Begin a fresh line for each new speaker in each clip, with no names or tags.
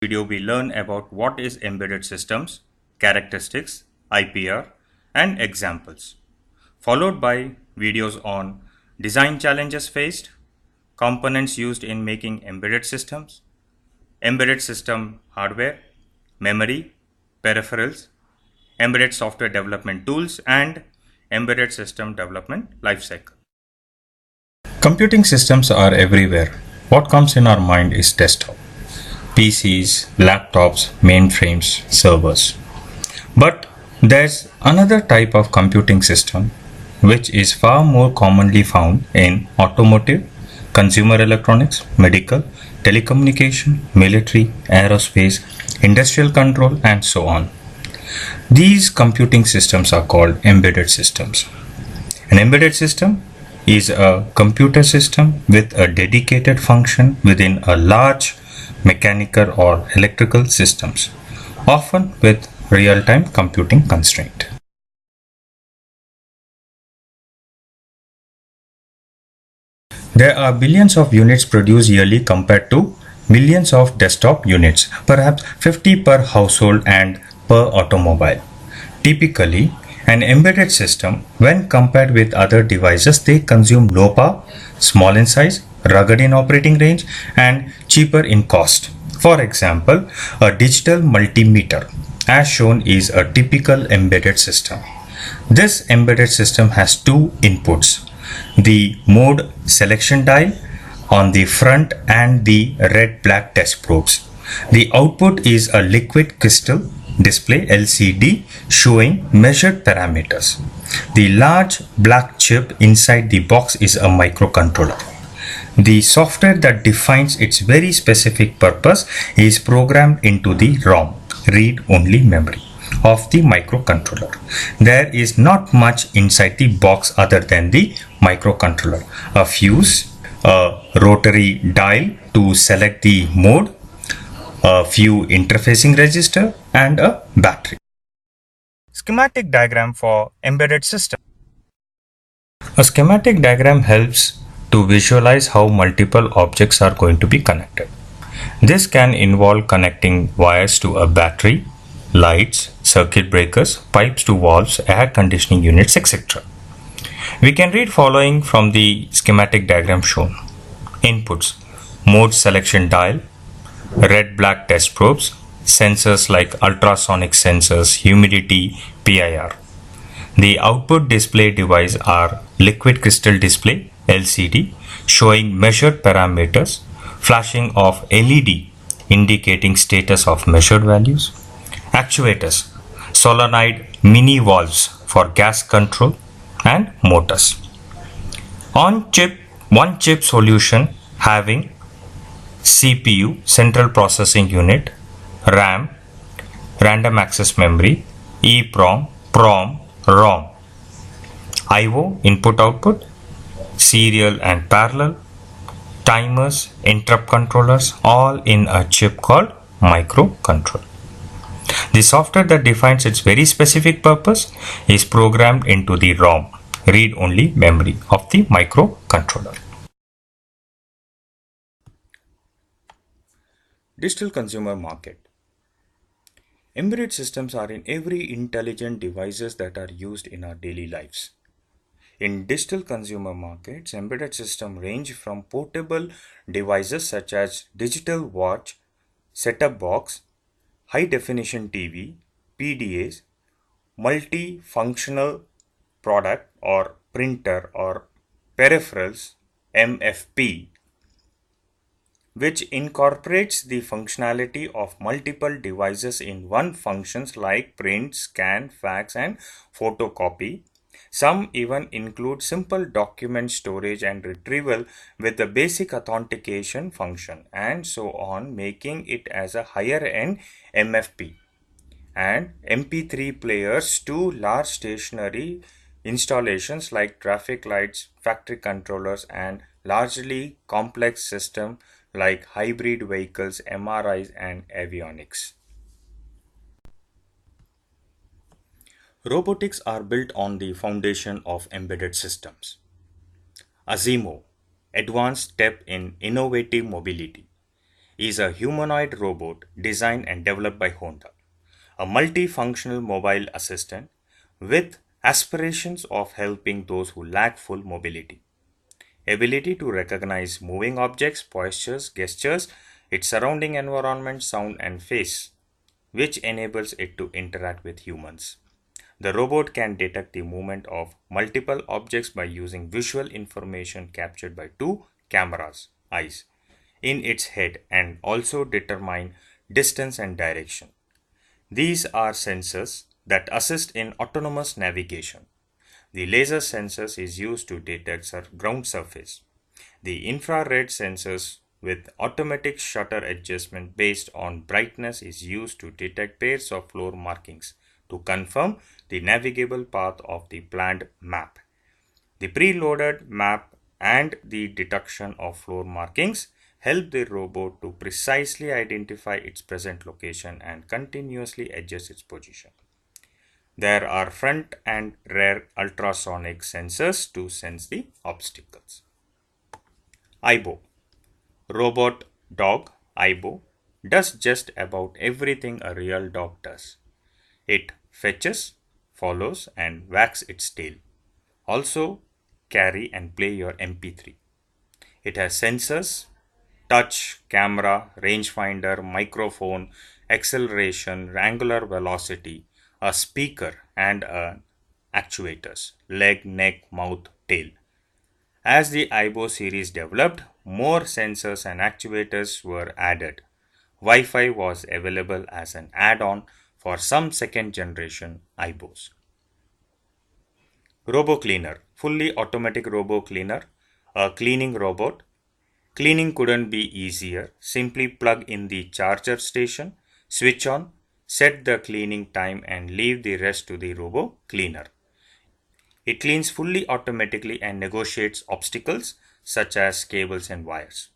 Video we learn about what is embedded systems, characteristics, IPR, and examples, followed by videos on design challenges faced, components used in making embedded systems, embedded system hardware, memory, peripherals, embedded software development tools, and embedded system development lifecycle. Computing systems are everywhere. What comes in our mind is desktop, PCs, laptops, mainframes, servers. But there's another type of computing system which is far more commonly found in automotive, consumer electronics, medical, telecommunication, military, aerospace, industrial control, and so on. These computing systems are called embedded systems. An embedded system is a computer system with a dedicated function within a large mechanical or electrical systems, often with real-time computing constraint. There are billions of units produced yearly compared to millions of desktop units, perhaps 50 per household and per automobile. Typically, an embedded system, when compared with other devices, they consume low power, small in size, rugged in operating range, and cheaper in cost. For example, a digital multimeter, as shown, is a typical embedded system. This embedded system has two inputs, the mode selection dial on the front and the red-black test probes. The output is a liquid crystal display LCD showing measured parameters. The large black chip inside the box is a microcontroller. The software that defines its very specific purpose is programmed into the ROM, read-only memory, of the microcontroller. There is not much inside the box other than the microcontroller. A fuse, a rotary dial to select the mode, a few interfacing register, and a battery. Schematic diagram for embedded system. A schematic diagram helps to visualize how multiple objects are going to be connected. This can involve connecting wires to a battery, lights, circuit breakers, pipes to valves, air conditioning units, etc. We can read following from the schematic diagram shown. Inputs: mode selection dial, red-black test probes, sensors like ultrasonic sensors, humidity, PIR. The output display device are liquid crystal display LCD showing measured parameters, flashing of LED indicating status of measured values, actuators, solenoid mini valves for gas control, and motors. On chip, one chip solution having CPU, central processing unit, RAM, random access memory, EEPROM, PROM, ROM, IO, input output, serial and parallel, timers, interrupt controllers, all in a chip called microcontroller. The software that defines its very specific purpose is programmed into the ROM, read-only memory, of the microcontroller. Digital consumer market. Embedded systems are in every intelligent devices that are used in our daily lives. In digital consumer markets, embedded systems range from portable devices such as digital watch, set-top box, high-definition TV, PDAs, multifunctional product or printer or peripherals, MFP, which incorporates the functionality of multiple devices in one functions like print, scan, fax, and photocopy. Some even include simple document storage and retrieval with the basic authentication function and so on, making it as a higher end MFP. And MP3 players to large stationary installations like traffic lights, factory controllers, and largely complex systems like hybrid vehicles, MRIs, and avionics. Robotics are built on the foundation of embedded systems. ASIMO, Advanced Step in Innovative Mobility. is a humanoid robot designed and developed by Honda, a multifunctional mobile assistant with aspirations of helping those who lack full mobility. Ability to recognize moving objects, postures, gestures, its surrounding environment, sound, and face, which enables it to interact with humans. The robot can detect the movement of multiple objects by using visual information captured by two cameras, eyes, in its head and also determine distance and direction. These are sensors that assist in autonomous navigation. The laser sensors is used to detect ground surface. The infrared sensors with automatic shutter adjustment based on brightness is used to detect pairs of floor markings to confirm the navigable path of the planned map. The preloaded map and the detection of floor markings help the robot to precisely identify its present location and continuously adjust its position. There are front and rear ultrasonic sensors to sense the obstacles. Aibo, robot dog Aibo, does just about everything a real dog does. It fetches, follows, and wags its tail. Also, carry and play your MP3. It has sensors, touch, camera, rangefinder, microphone, acceleration, angular velocity, a speaker, and actuators, leg, neck, mouth, tail. As the IBO series developed, more sensors and actuators were added. Wi-Fi was available as an add-on for some second generation IBOs. Robo Cleaner, fully automatic robo cleaner, a cleaning robot. Cleaning couldn't be easier. Simply plug in the charger station, switch on, set the cleaning time and leave the rest to the robo cleaner. It cleans fully automatically and negotiates obstacles such as cables and wires.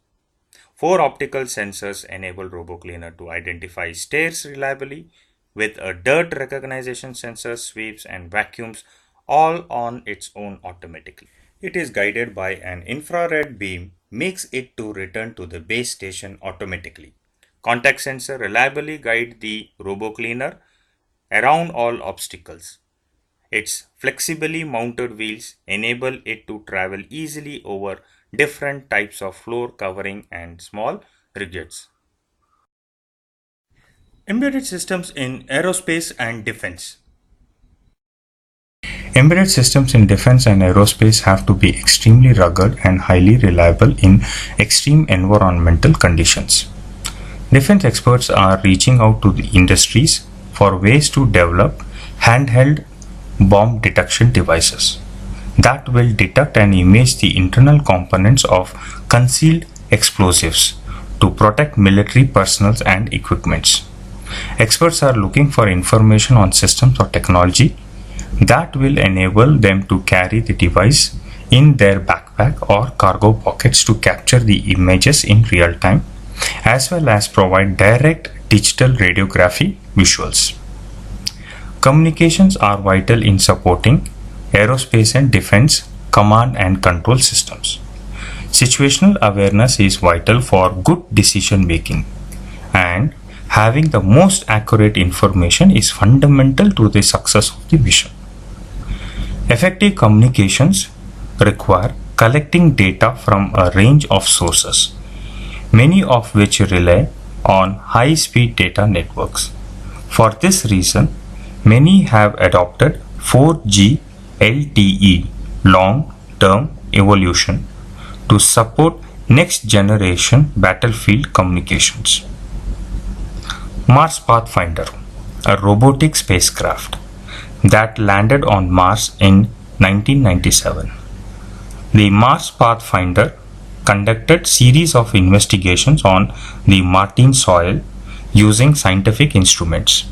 4 optical sensors enable RoboCleaner to identify stairs reliably with a dirt recognition sensor, sweeps and vacuums all on its own automatically. It is guided by an infrared beam, makes it to return to the base station automatically. Contact sensor reliably guide the RoboCleaner around all obstacles. Its flexibly mounted wheels enable it to travel easily over different types of floor covering and small ridges. Embedded systems in aerospace and defense. Embedded systems in defense and aerospace have to be extremely rugged and highly reliable in extreme environmental conditions. Defense experts are reaching out to the industries for ways to develop handheld bomb detection devices that will detect and image the internal components of concealed explosives to protect military personnel and equipments. Experts are looking for information on systems or technology that will enable them to carry the device in their backpack or cargo pockets to capture the images in real time, as well as provide direct digital radiography visuals. Communications are vital in supporting aerospace and defense command and control systems. Situational awareness is vital for good decision making, and having the most accurate information is fundamental to the success of the mission. Effective communications require collecting data from a range of sources, many of which rely on high-speed data networks. For this reason, many have adopted 4G LTE long-term evolution to support next-generation battlefield communications. Mars Pathfinder, a robotic spacecraft that landed on Mars in 1997. The Mars Pathfinder conducted series of investigations on the Martian soil using scientific instruments.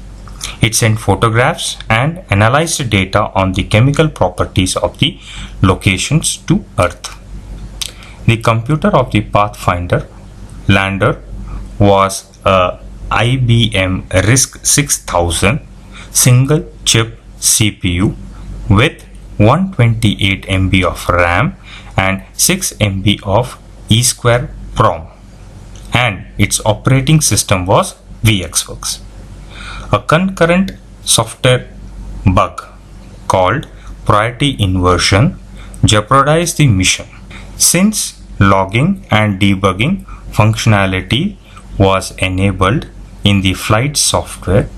It sent photographs and analyzed data on the chemical properties of the locations to Earth. The computer of the Pathfinder lander was a IBM RISC 6000 single chip CPU with 128 MB of RAM and 6 MB of E2 PROM. and its operating system was VxWorks. A concurrent software bug called priority inversion jeopardized the mission. Since logging and debugging functionality was enabled in the flight software,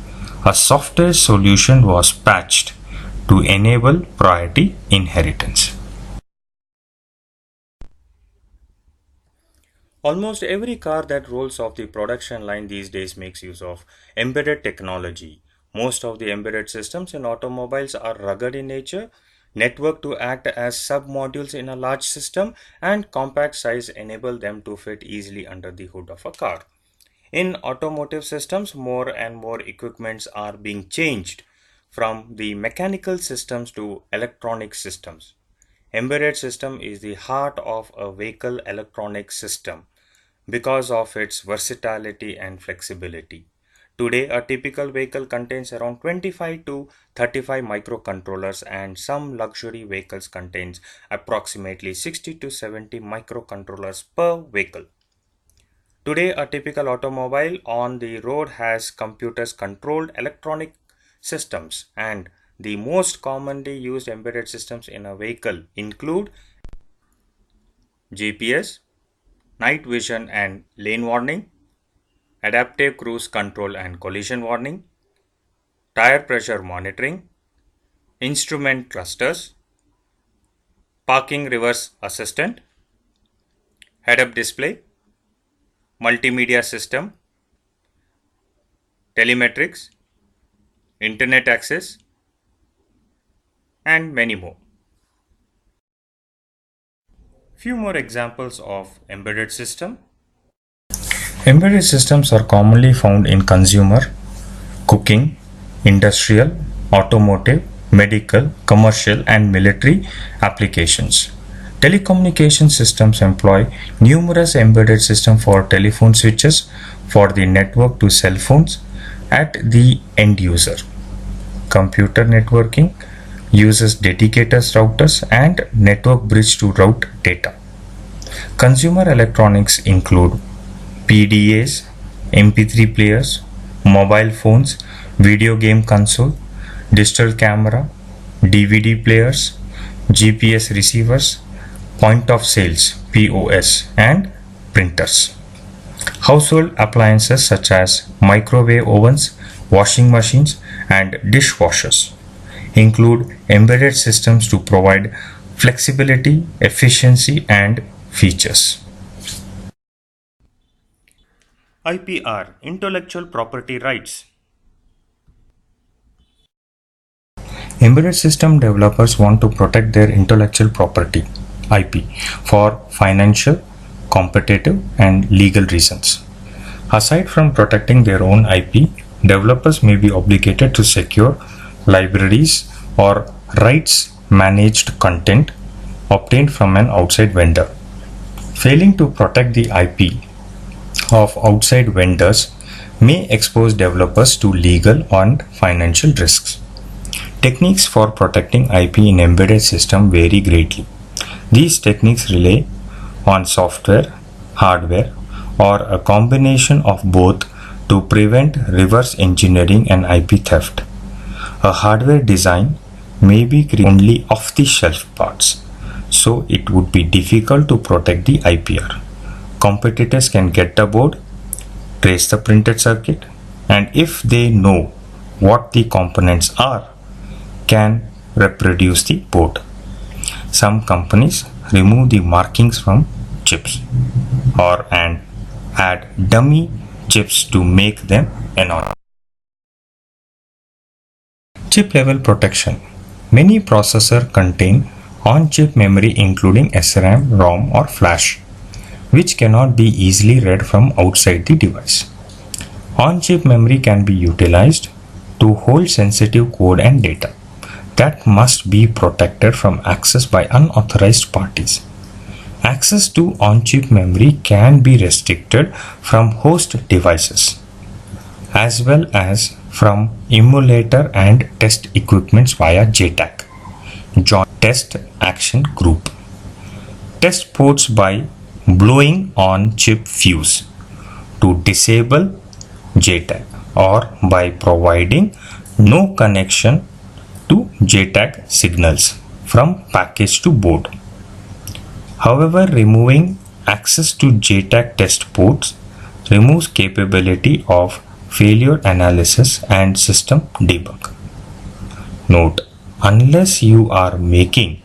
a software solution was patched to enable priority inheritance. Almost every car that rolls off the production line these days makes use of embedded technology. Most of the embedded systems in automobiles are rugged in nature, networked to act as sub-modules in a large system, and compact size enable them to fit easily under the hood of a car. In automotive systems, more and more equipments are being changed from the mechanical systems to electronic systems. Embedded system is the heart of a vehicle electronic system because of its versatility and flexibility. Today, a typical vehicle contains around 25 to 35 microcontrollers, and some luxury vehicles contains approximately 60 to 70 microcontrollers per vehicle. Today, a typical automobile on the road has computers controlled electronic systems, and the most commonly used embedded systems in a vehicle include GPS, night vision and lane warning, adaptive cruise control and collision warning, tire pressure monitoring, instrument clusters, parking reverse assistant, head-up display, multimedia system, telemetrics, internet access, and many more. Few more examples of embedded system. Embedded systems are commonly found in consumer, cooking, industrial, automotive, medical, commercial, and military applications. Telecommunication systems employ numerous embedded systems for telephone switches for the network to cell phones at the end user. Computer networking uses dedicated routers and network bridge to route data. Consumer electronics include PDAs, MP3 players, mobile phones, video game console, digital camera, DVD players, GPS receivers, point of sales POS, and printers. Household appliances such as microwave ovens, washing machines, and dishwashers include embedded systems to provide flexibility, efficiency, and features. IPR, Intellectual Property Rights. Embedded system developers want to protect their intellectual property (IP) for financial, competitive, and legal reasons. Aside from protecting their own IP, developers may be obligated to secure libraries or rights managed content obtained from an outside vendor. Failing to protect the IP of outside vendors may expose developers to legal and financial risks. Techniques for protecting IP in embedded system vary greatly. These techniques rely on software, hardware, or a combination of both to prevent reverse engineering and IP theft. A hardware design may be created only off-the-shelf parts, so it would be difficult to protect the IPR. Competitors can get the board, trace the printed circuit, and if they know what the components are, can reproduce the board. Some companies remove the markings from chips and add dummy chips to make them anonymous. Chip level protection. Many processors contain on-chip memory including SRAM, ROM or flash, which cannot be easily read from outside the device. On-chip memory can be utilized to hold sensitive code and data that must be protected from access by unauthorized parties. Access to on-chip memory can be restricted from host devices as well as from emulator and test equipments via JTAG, Joint Test Action Group. Test ports by blowing on chip fuse to disable JTAG or by providing no connection to JTAG signals from package to board. However, removing access to JTAG test ports removes capability of failure analysis and system debug. Note, unless you are making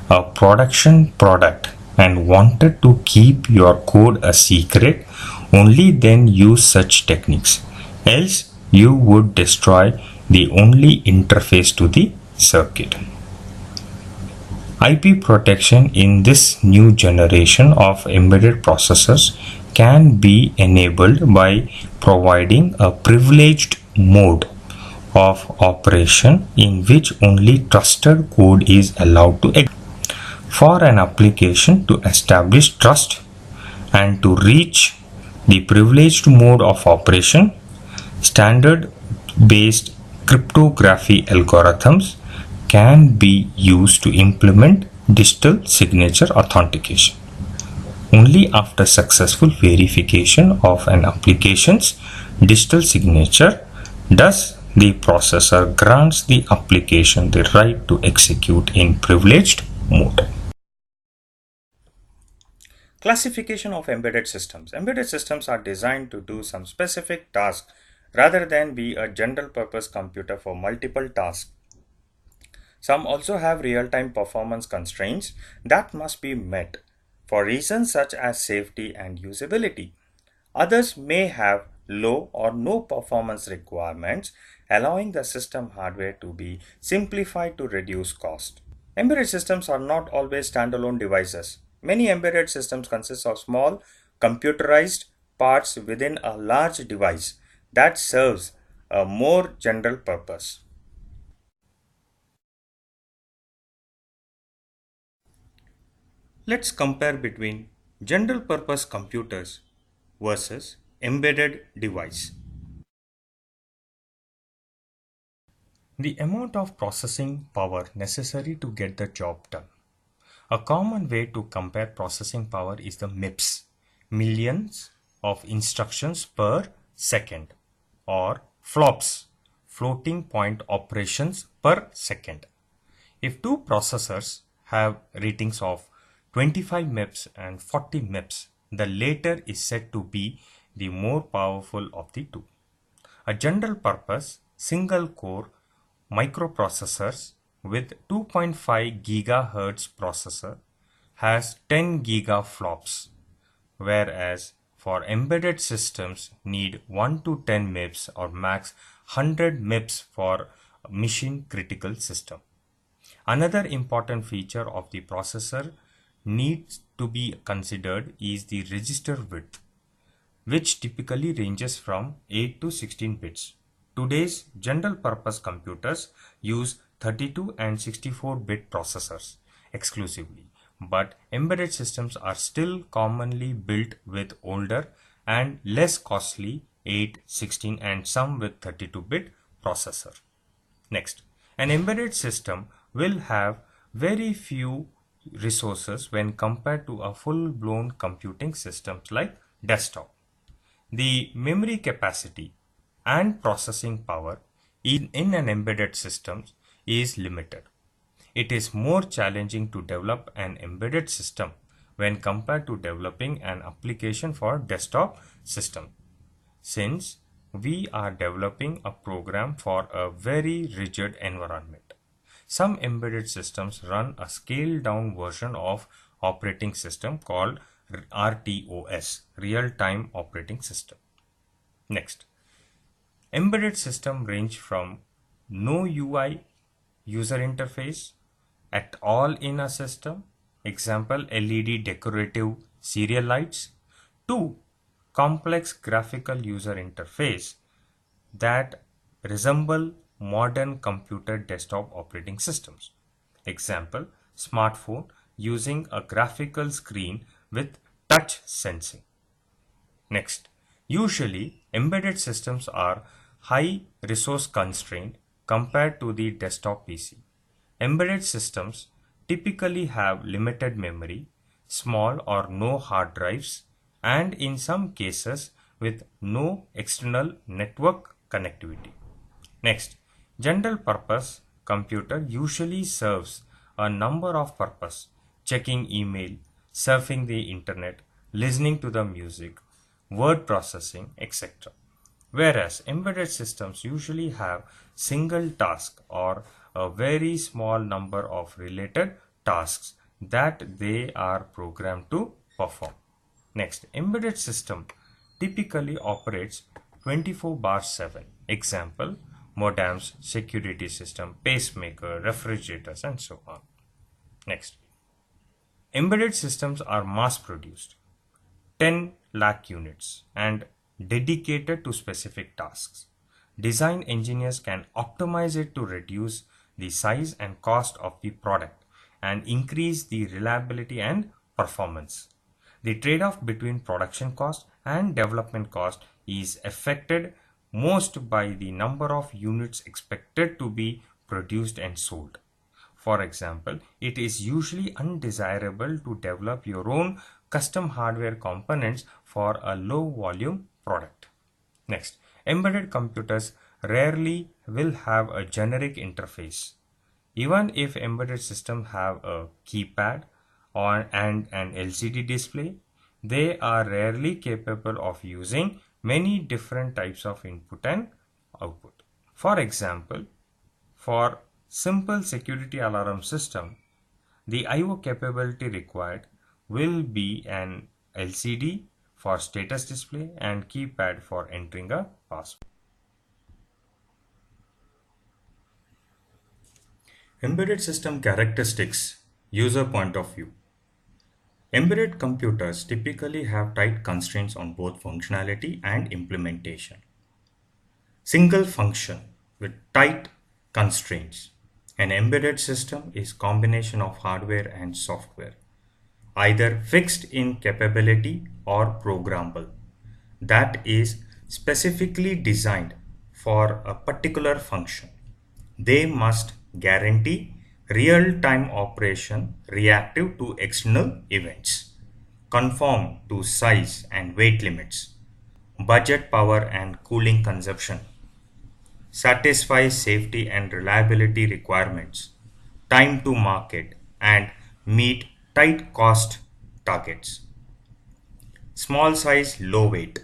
a production product and wanted to keep your code a secret, only then use such techniques. Else, you would destroy the only interface to the circuit. IP protection in this new generation of embedded processors can be enabled by providing a privileged mode of operation in which only trusted code is allowed to exist. For an application to establish trust and to reach the privileged mode of operation, standard based cryptography algorithms can be used to implement digital signature authentication. Only after successful verification of an application's digital signature does the processor grants the application the right to execute in privileged mode. Classification of embedded systems. Embedded systems are designed to do some specific task rather than be a general purpose computer for multiple tasks. Some also have real-time performance constraints that must be met for reasons such as safety and usability. Others may have low or no performance requirements, allowing the system hardware to be simplified to reduce cost. Embedded systems are not always standalone devices. Many embedded systems consist of small, computerized parts within a large device that serves a more general purpose. Let's compare between general purpose computers versus embedded device. The amount of processing power necessary to get the job done. A common way to compare processing power is the MIPS, millions of instructions per second, or FLOPS, floating point operations per second. If two processors have ratings of 25 MIPS and 40 MIPS, the latter is said to be the more powerful of the two. A general purpose single core microprocessors with 2.5 GHz processor has 10 gigaflops, whereas for embedded systems need 1 to 10 MIPS or max 100 MIPS for mission critical system. Another important feature of the processor needs to be considered is the register width, which typically ranges from 8 to 16 bits. Today's general purpose computers use 32 and 64-bit processors exclusively, but embedded systems are still commonly built with older and less costly 8, 16 and some with 32-bit processor. Next, an embedded system will have very few resources when compared to a full-blown computing systems like desktop. The memory capacity and processing power in an embedded system is limited. It is more challenging to develop an embedded system when compared to developing an application for desktop system, since we are developing a program for a very rigid environment. Some embedded systems run a scaled down version of operating system called RTOS, real-time operating system. Next, embedded system range from no UI user interface at all in a system, example LED decorative serial lights, to complex graphical user interface that resemble modern computer desktop operating systems. Example, smartphone using a graphical screen with touch sensing. Next, usually embedded systems are high resource constrained compared to the desktop PC. Embedded systems typically have limited memory, small or no hard drives, and in some cases with no external network connectivity. Next, general purpose computer usually serves a number of purpose: checking email, surfing the internet, listening to the music, word processing, etc. Whereas embedded systems usually have single task or a very small number of related tasks that they are programmed to perform. Next, embedded system typically operates 24 bar 7. Example, modems, security system, pacemaker, refrigerators, and so on. Next, embedded systems are mass produced, 10 lakh units, and dedicated to specific tasks. Design engineers can optimize it to reduce the size and cost of the product and increase the reliability and performance. The trade-off between production cost and development cost is affected most by the number of units expected to be produced and sold. For example, it is usually undesirable to develop your own custom hardware components for a low volume product. Next, embedded computers rarely will have a generic interface. Even if embedded systems have a keypad and an LCD display, they are rarely capable of using many different types of input and output. For example, for simple security alarm system, the I/O capability required will be an LCD for status display and keypad for entering a password. Embedded system characteristics, user point of view. Embedded computers typically have tight constraints on both functionality and implementation. Single function with tight constraints. An embedded system is combination of hardware and software, either fixed in capability or programmable, that is specifically designed for a particular function. They must guarantee real-time operation reactive to external events, conform to size and weight limits, budget power and cooling consumption, satisfy safety and reliability requirements, time to market, and meet tight cost targets. Small size, low weight.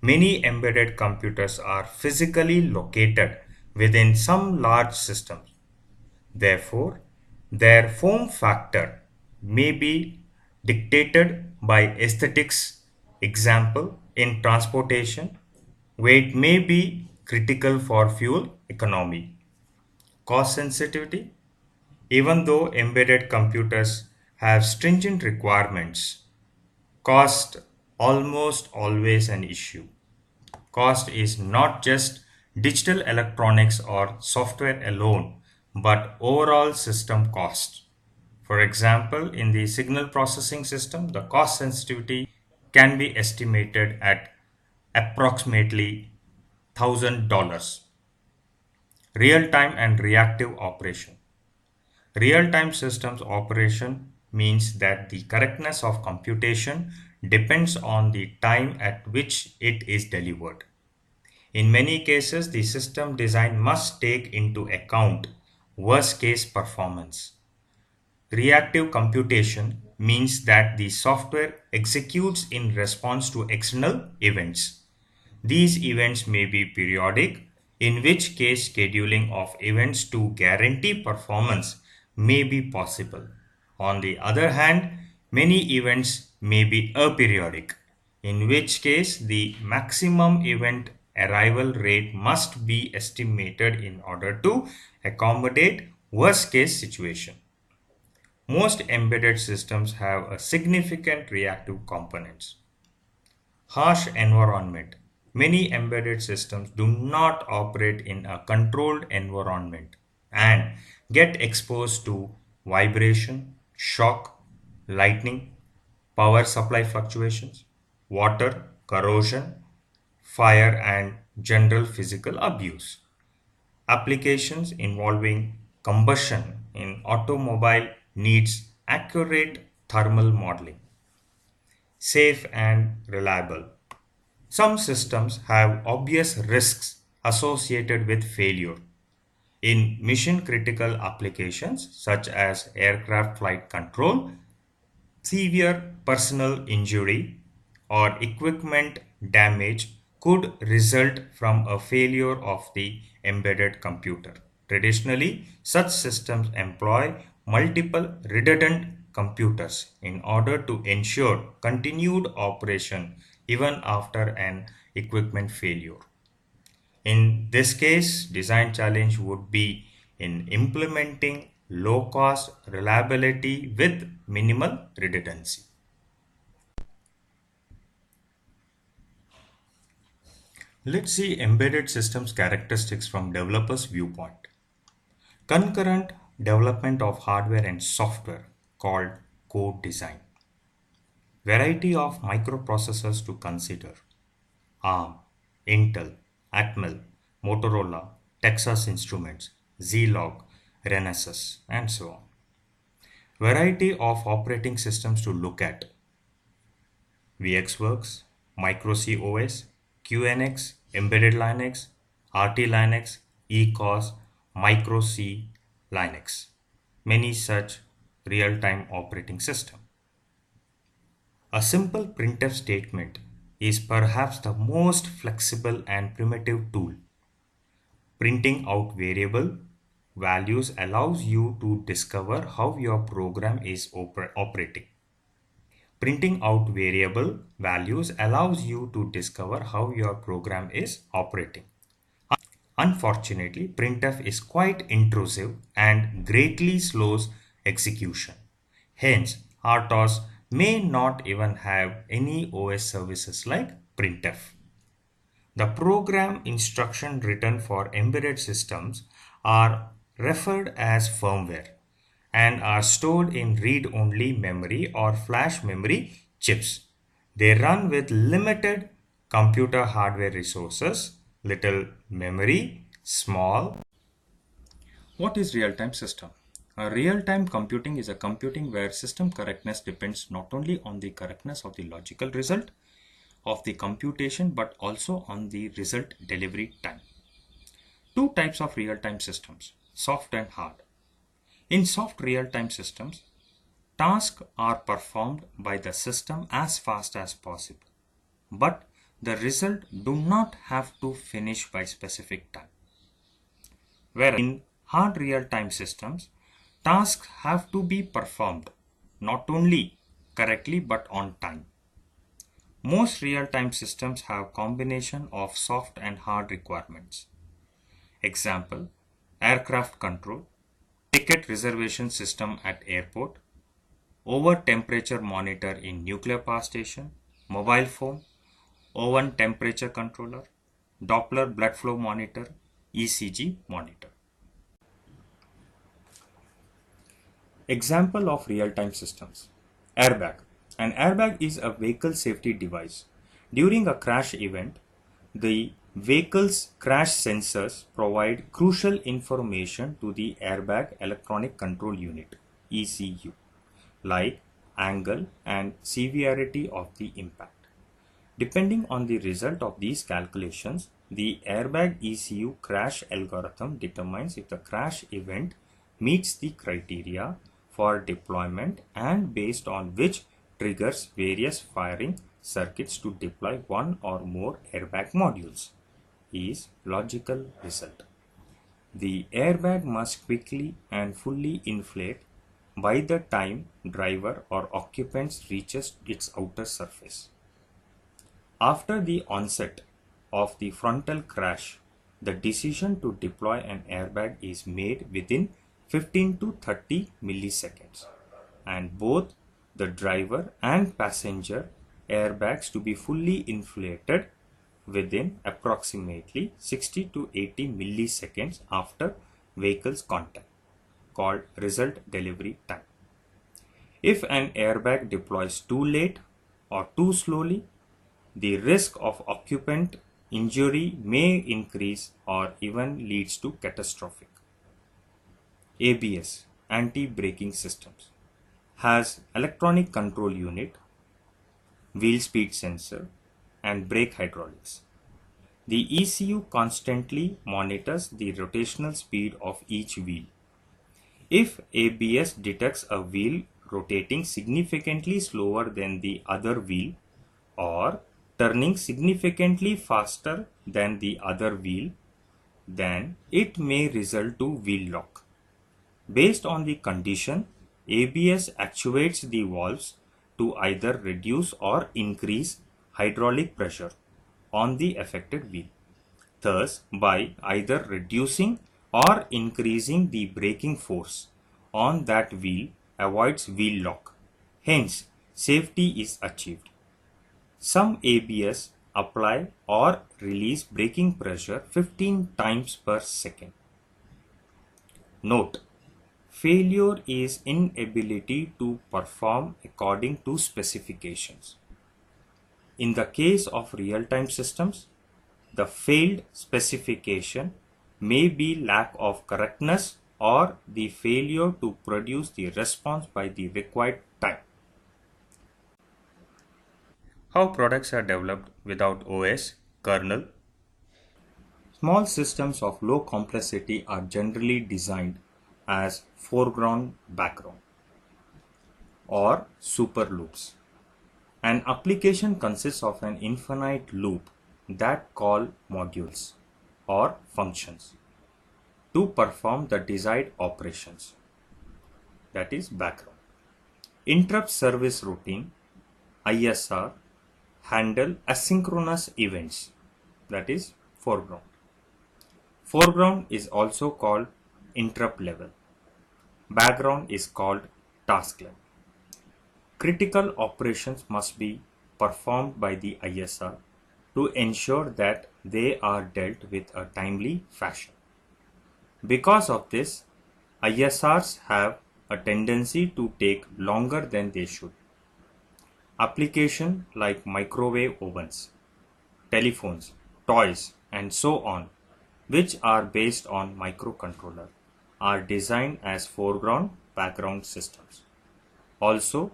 Many embedded computers are physically located within some large systems. Therefore, their form factor may be dictated by aesthetics. Example, in transportation, weight may be critical for fuel economy. Cost sensitivity. Even though embedded computers have stringent requirements, cost almost always an issue. Cost is not just digital electronics or software alone, but overall system cost. For example, in the signal processing system, the cost sensitivity can be estimated at approximately $1,000. Real time and reactive operation. Real time systems operation means that the correctness of computation depends on the time at which it is delivered. In many cases, the system design must take into account worst case performance. Reactive computation means that the software executes in response to external events. These events may be periodic, in which case scheduling of events to guarantee performance may be possible. On the other hand, many events may be aperiodic, in which case the maximum event arrival rate must be estimated in order to accommodate worst case situation. Most embedded systems have a significant reactive components. Harsh environment. Many embedded systems do not operate in a controlled environment and get exposed to vibration, shock, lightning, power supply fluctuations, water, corrosion, fire, and general physical abuse. Applications involving combustion in automobile needs accurate thermal modeling. Safe and reliable. Some systems have obvious risks associated with failure. In mission critical applications such as aircraft flight control, severe personal injury or equipment damage could result from a failure of the embedded computer. Traditionally, such systems employ multiple redundant computers in order to ensure continued operation even after an equipment failure. In this case, design challenge would be in implementing low cost reliability with minimal redundancy. Let's see embedded systems characteristics from developers' viewpoint. Concurrent development of hardware and software called code design. Variety of microprocessors to consider. ARM, Intel, Atmel, Motorola, Texas Instruments, Zlog, Renesas, and so on. Variety of operating systems to look at. VxWorks, MicroC OS, QNX, Embedded Linux, RT Linux, ECOS, MicroC Linux. Many such real-time operating system. A simple printf statement is perhaps the most flexible and primitive tool. Printing out variable values allows you to discover how your program is operating. Printing out variable values allows you to discover how your program is operating. Unfortunately, printf is quite intrusive and greatly slows execution. Hence, RTOS may not even have any OS services like printf. The program instruction written for embedded systems are referred as firmware and are stored in read-only memory or flash memory chips. They run with limited computer hardware resources, little memory, small. What is real-time system? A real-time computing is a computing where system correctness depends not only on the correctness of the logical result of the computation but also on the result delivery time. Two types of real-time systems, soft and hard. In soft real-time systems, tasks are performed by the system as fast as possible, but the result do not have to finish by specific time. Whereas in hard real-time systems, tasks have to be performed not only correctly but on time. Most real-time systems have combination of soft and hard requirements. Example, aircraft control, ticket reservation system at airport, over temperature monitor in nuclear power station, mobile phone, oven temperature controller, Doppler blood flow monitor, ECG monitor. Example of real-time systems. Airbag. An airbag is a vehicle safety device. During a crash event, the vehicle's crash sensors provide crucial information to the airbag electronic control unit (ECU), like angle and severity of the impact. Depending on the result of these calculations, the airbag ECU crash algorithm determines if the crash event meets the criteria for deployment and based on which triggers various firing circuits to deploy one or more airbag modules is logical result. The airbag must quickly and fully inflate by the time driver or occupants reaches its outer surface. After the onset of the frontal crash, the decision to deploy an airbag is made within 15 to 30 milliseconds, and both the driver and passenger airbags to be fully inflated within approximately 60 to 80 milliseconds after vehicle's contact, called result delivery time. If an airbag deploys too late or too slowly, the risk of occupant injury may increase or even leads to catastrophic. ABS, anti-braking systems, has electronic control unit, wheel speed sensor, and brake hydraulics. The ECU constantly monitors the rotational speed of each wheel. If ABS detects a wheel rotating significantly slower than the other wheel or turning significantly faster than the other wheel, then it may result to wheel lock. Based on the condition, ABS actuates the valves to either reduce or increase hydraulic pressure on the affected wheel. Thus, by either reducing or increasing the braking force on that wheel avoids wheel lock. Hence, safety is achieved. Some ABS apply or release braking pressure 15 times per second. Note: failure is inability to perform according to specifications. In the case of real-time systems, the failed specification may be lack of correctness or the failure to produce the response by the required time. How products are developed without OS, kernel. Small systems of low complexity are generally designed as foreground background or super loops. An application consists of an infinite loop that call modules or functions to perform the desired operations, that is background. Interrupt service routine ISR handle asynchronous events, that is foreground. Foreground is also called interrupt level. Background is called task level. Critical operations must be performed by the ISR to ensure that they are dealt with a timely fashion. Because of this, ISRs have a tendency to take longer than they should. Applications like microwave ovens, telephones, toys, and so on, which are based on microcontroller, are designed as foreground background systems. Also,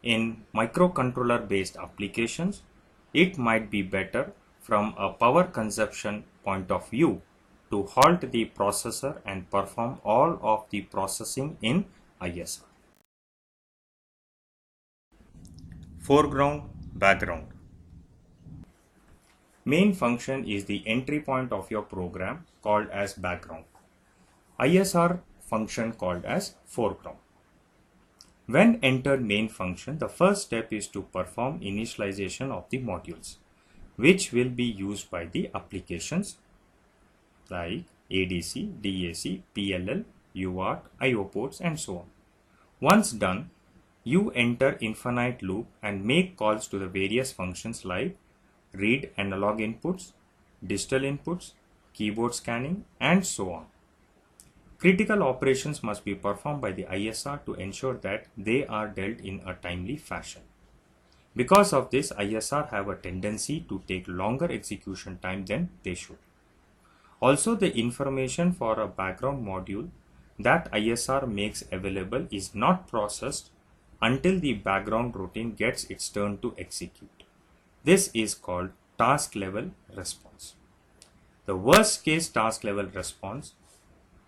in microcontroller based applications, it might be better from a power consumption point of view to halt the processor and perform all of the processing in ISR. Foreground background. Main function is the entry point of your program called as background. ISR function called as foreground. When entered main function, the first step is to perform initialization of the modules, which will be used by the applications like ADC, DAC, PLL, UART, IO ports, and so on. Once done, you enter infinite loop and make calls to the various functions like read analog inputs, digital inputs, keyboard scanning, and so on. Critical operations must be performed by the ISR to ensure that they are dealt in a timely fashion. Because of this, ISR have a tendency to take longer execution time than they should. Also, the information for a background module that ISR makes available is not processed until the background routine gets its turn to execute. This is called task level response. The worst case task level response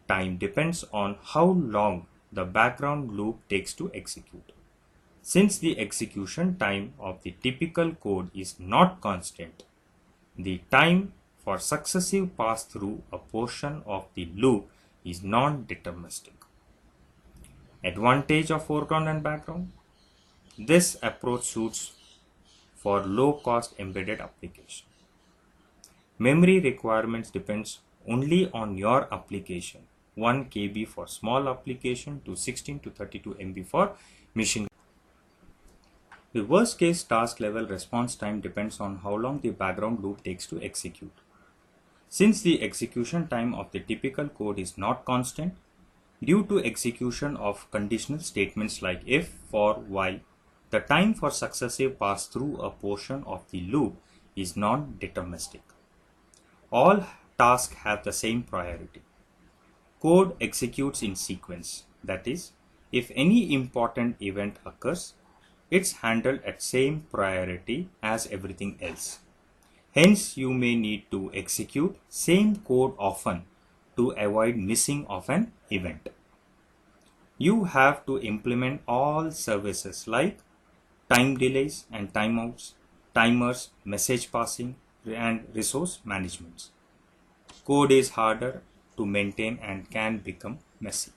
time depends on how long the background loop takes to execute. Since the execution time of the typical code is not constant, the time for successive pass through a portion of the loop is non-deterministic. Advantage of foreground and background. This approach suits for low-cost embedded application. Memory requirements depends only on your application. 1 KB for small application to 16 to 32 MB for machine. The worst case task level response time depends on how long the background loop takes to execute. Since the execution time of the typical code is not constant, due to execution of conditional statements like if, for, while, the time for successive pass through a portion of the loop is non-deterministic. All tasks have the same priority. Code executes in sequence, that is, if any important event occurs, it's handled at same priority as everything else. Hence, you may need to execute same code often to avoid missing of an event. You have to implement all services like time delays and timeouts, timers, message passing, and resource management. Code is harder to maintain and can become messy.